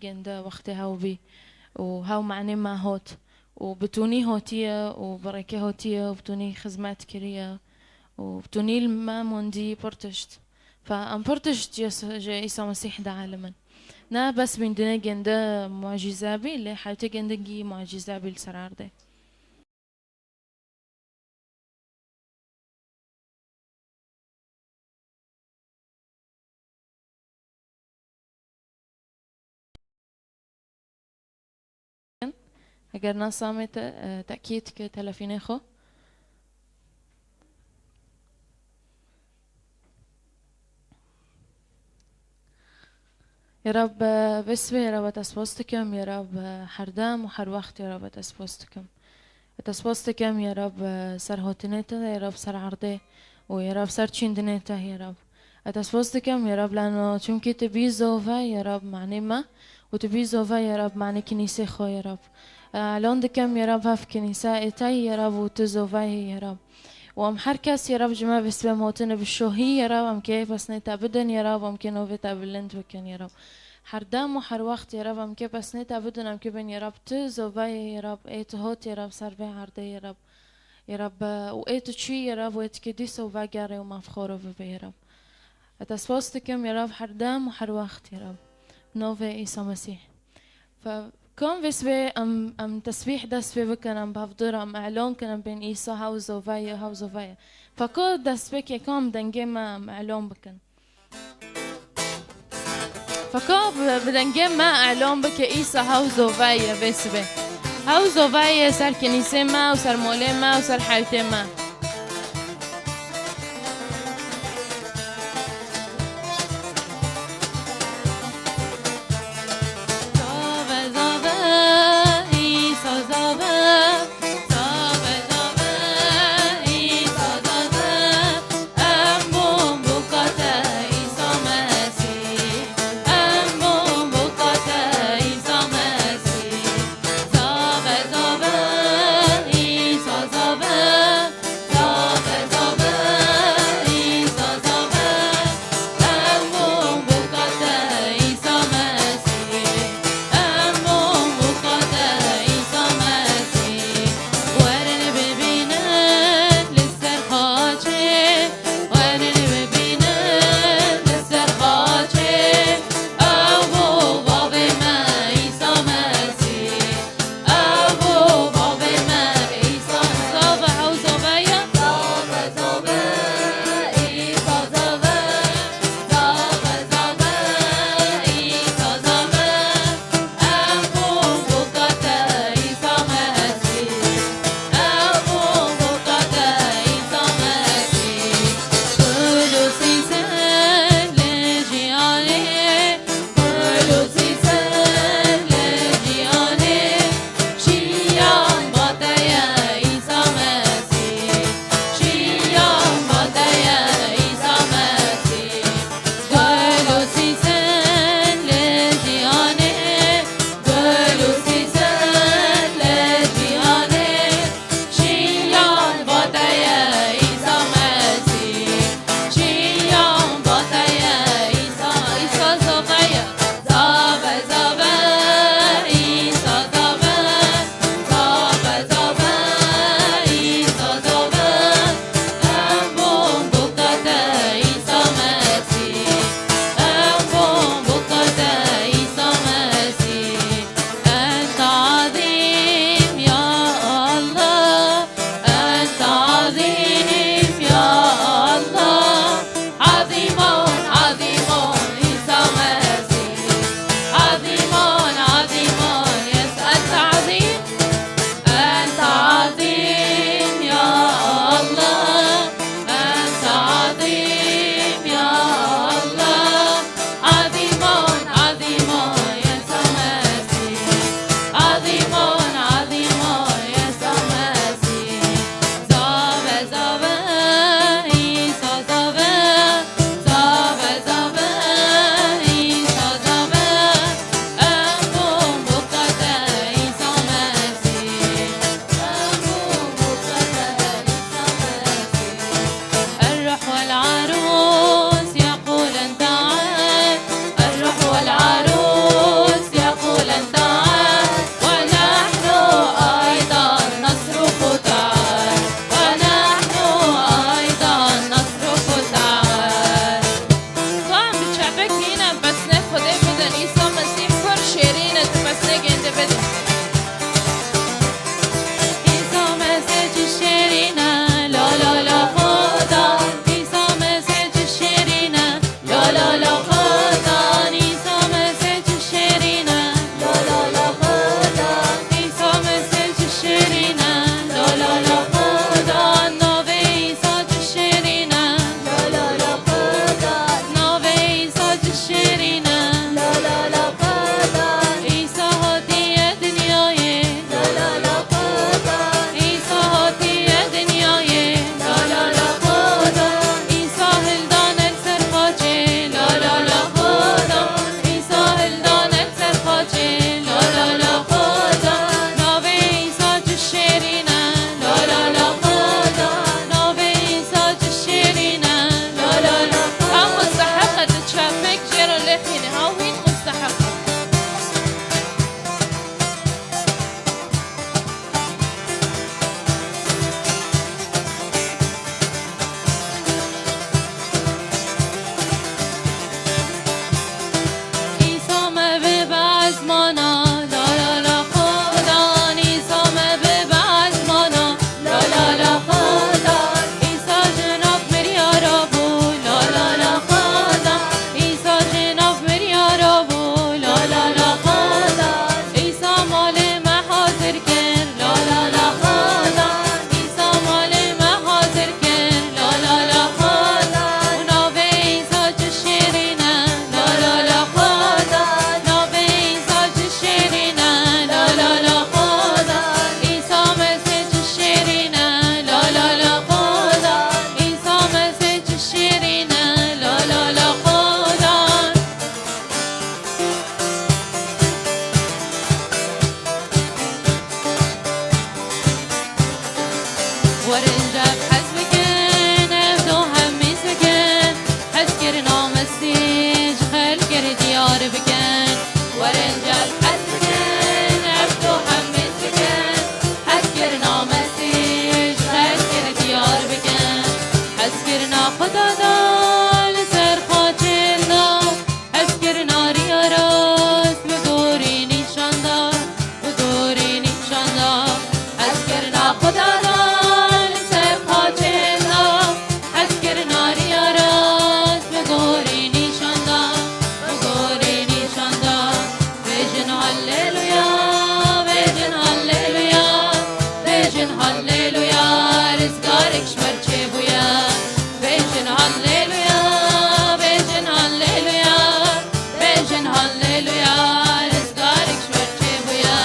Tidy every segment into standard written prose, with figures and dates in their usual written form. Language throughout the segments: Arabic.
جندا وقتي هاو بي وهاو معني ما هوت وبتوني هوتية وبركة هوتية وبتوني خدمات كرية وبتوني الما موندي برتشت فأم برتشت جا عيسى مسيح دا عالما نا بس من دنا جندا معجزة بي اللي حياتي جندا جي معجزة بي السرار ده اگر نصامت تأكيد كتلفين خو يا رب بسبي يا رب تسبوستكم يا رب حردام وحر وقت يا رب تسبوستكم يا رب سر هوتنيتا يا رب سر عرضه ويا رب سر تشيندنيتا يا رب تسبوستكم يا رب لأنه چونكي تبي زوفا يا رب معني ما وتبي زوفا يا رب معني كنيسة خو يا رب لوندكم يا رب هف كنيسة إتاي يا رب وتزوفاي يا رب وام حركس يا رب جماعة بسبب موتنا بالشوهي يا رب ام كيف اسنيتا بدن يا رب ام كي نوفيتا باللند بكن يا رب حردام وحر وقت يا رب ام كيف اسنيتا بدن ام كيبن يا رب تزوفاي يا رب ايت هوت يا رب سربي عرضي يا رب يا رب وايت تشي يا رب وايت كديسو وفاقاري ومفخورو يا رب اتسبوستكم يا رب حردام وحر وقت يا رب نوفي عيسى مسيح كم بسبي ام تسبيح دسبي بكن ام بفضر ام اعلون كن بين عيسى هاو زوفايا فكل دسبك يكم دنجي ما معلوم بكن فكل بدنجي ما اعلون بك عيسى هاو زوفايا بسبي هاو زوفايا سر كنيسة ما وسر مولي ما وسر حياتي ما هللويا بيجن هللويا بيجن هللويا رزقارك شمرچه بويا بيجن هللويا بيجن هللويا بيجن هللويا رزقارك شمرچه بويا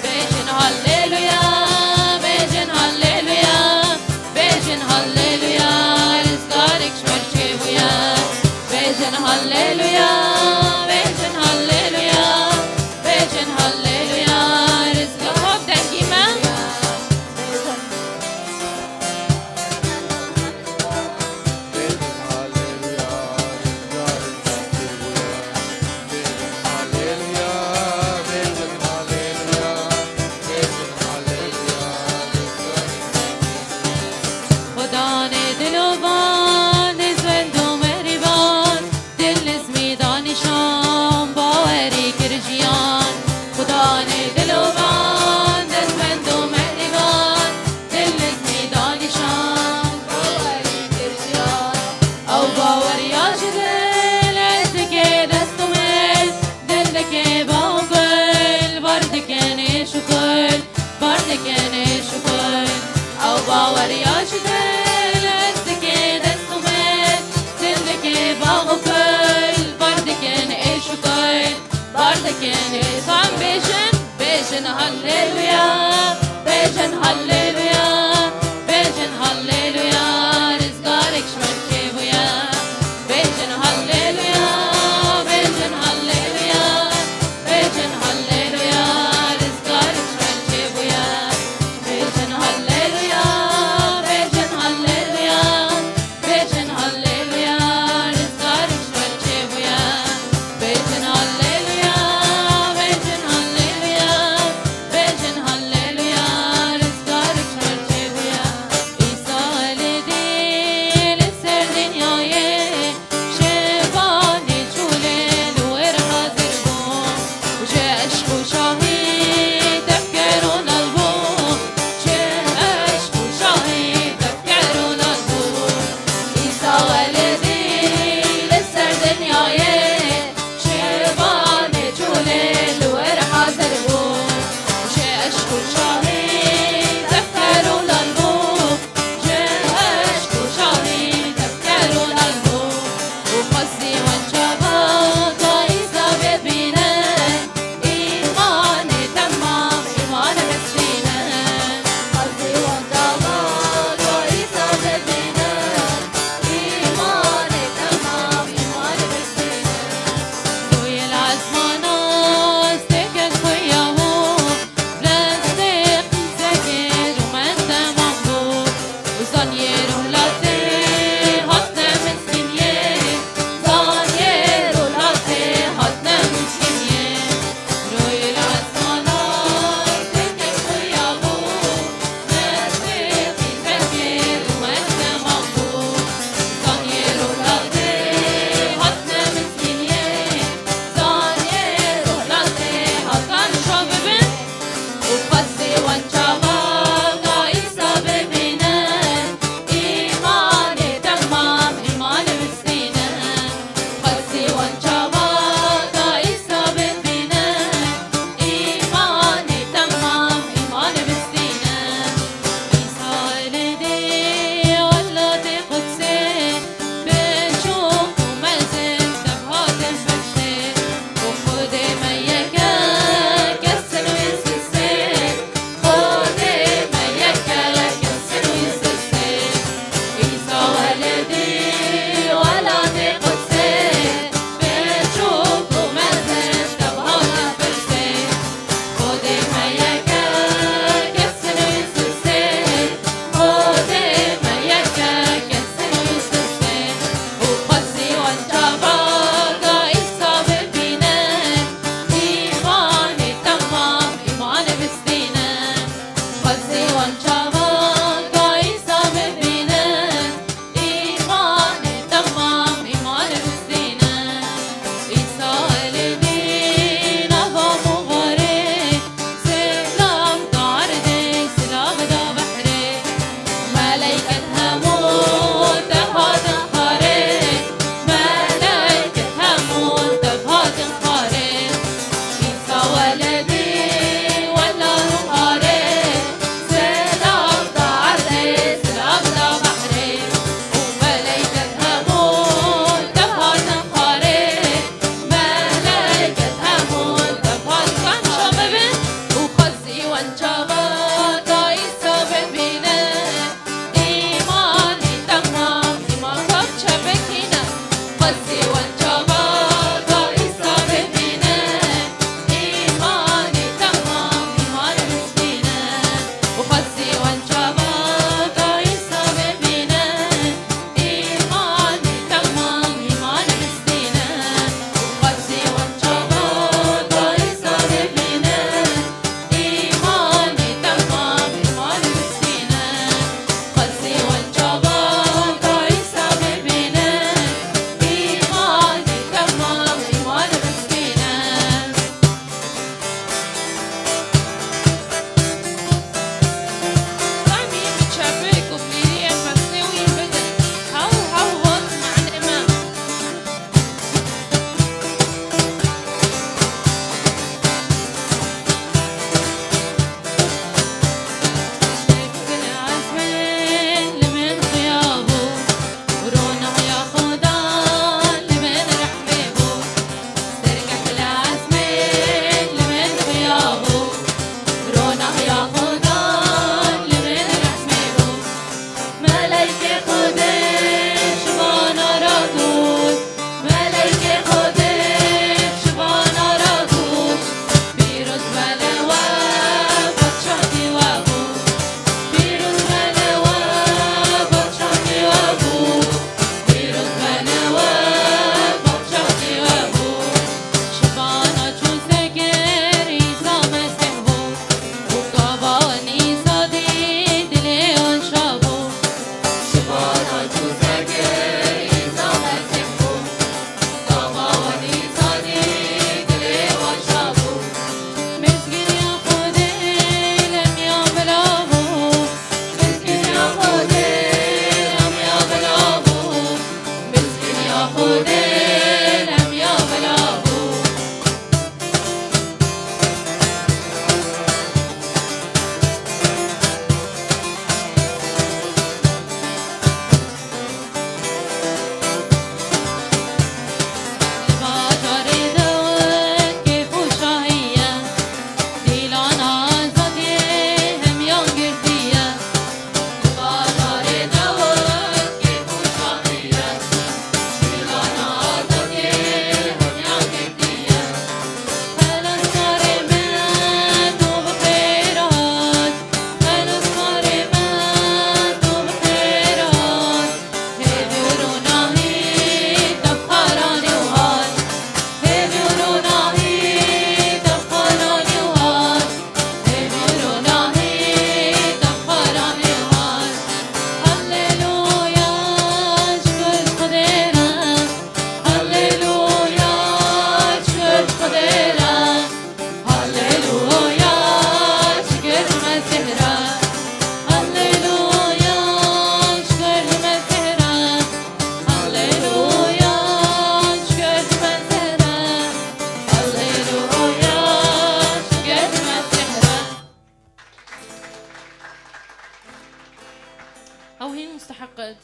بيجن هللويا بيجن هللويا بيجن هللويا رزقارك شمرچه بويا بيجن هللويا بيجن هللويا بيجن هللويا رزقك دنگیمه خدا نه دلوان زند و مهربان دل نزمی دانشان باوری کرجیان خدا نه دلوان زند و مهربان دل نزمی دانشان باوری کرجیان او باوری آجدل ازدکه دستومل دلدکه باقل باردکه نشکل باردکه نشکل او باوری آجدل ازدکه دستومل دلدکه باقل باردکه نشکل باردکه نشکل بیشن هللویا بیشن هللویا بیشن هللویا رزقارك شمرچه بویا بیشن هللویا بیشن هللویا بیشن هللویا رزقارك شمرچه بویا بیشن هللویا بیشن هللویا بیشن هللویا رزقارك شمرچه بویا بیشن هللویا بیشن هللویا بیشن هللویا رزقارك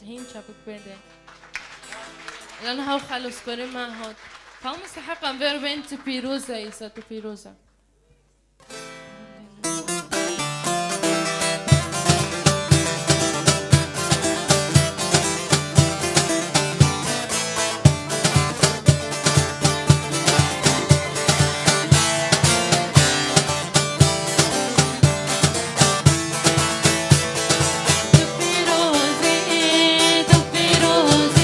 هين شابك بيدي لأنها خلص كوري ما هاد فهم مستحقا بير بنت بيروزا يسا بيروزا Rosie,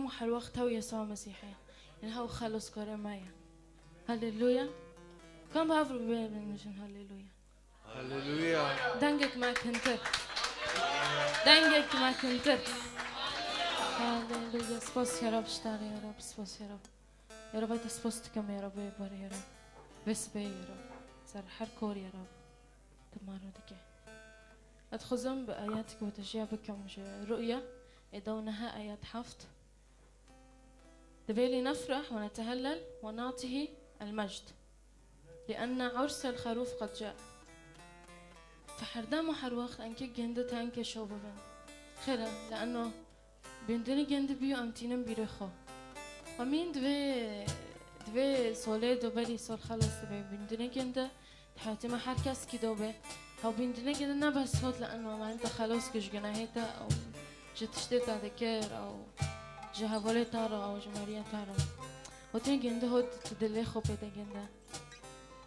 محل وقت هو يسوع مسيحي يعني هو خلص كاره مايا هللويا كم بافرو بمشن هللويا هللويا دنجك ما كنتر دنجك ما كنتر هللويا سبوس يا رب اشتاري يا رب سبوس يا رب يا رب تسبوستكم يا رب يبر يا رب بس بي يا رب صار حركور يا رب تمارو دكي أتخزم بآياتك وتجابكم رؤيا يدونها آيات حفظ دبيلي نفرح ونتهلل ونعطيه المجد لأن عرس الخروف قد جاء فحردام وحروخ أنك جند تانك شوببن خيرا لأنه بيندني جند بيو أمتينم بيرخو ومين دوي سولي دوبري سول خلص دوبي بيندني جند تحاتي ما حركس كي دوبي هاو بيندني جند نبس هوت لأنه ما أنت خلص كش جناهيتا أو جتشتتا ذكر أو جهافولي تارو أو جماريا تارو وتين جند هود تدلي خو بيتا جند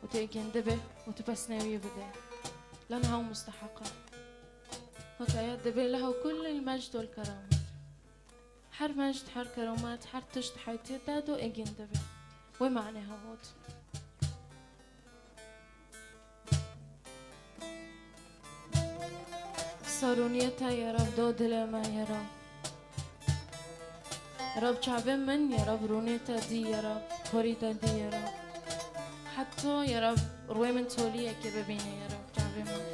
وتين جند به وتبسناوي بده لأن هاو مستحقة هوت آيات دبي له كل المجد والكرامة حر مجد حر كرامات حر تشت حياتي تادو إجين دبي ومعنى هاوت صارونيتا يا رب دود لما يا رب يا رب شعبين من يا رب رونيتا دي يا رب كوريتا دي يا رب حتى يا رب روي من تولية كي ببيني يا رب شعبين من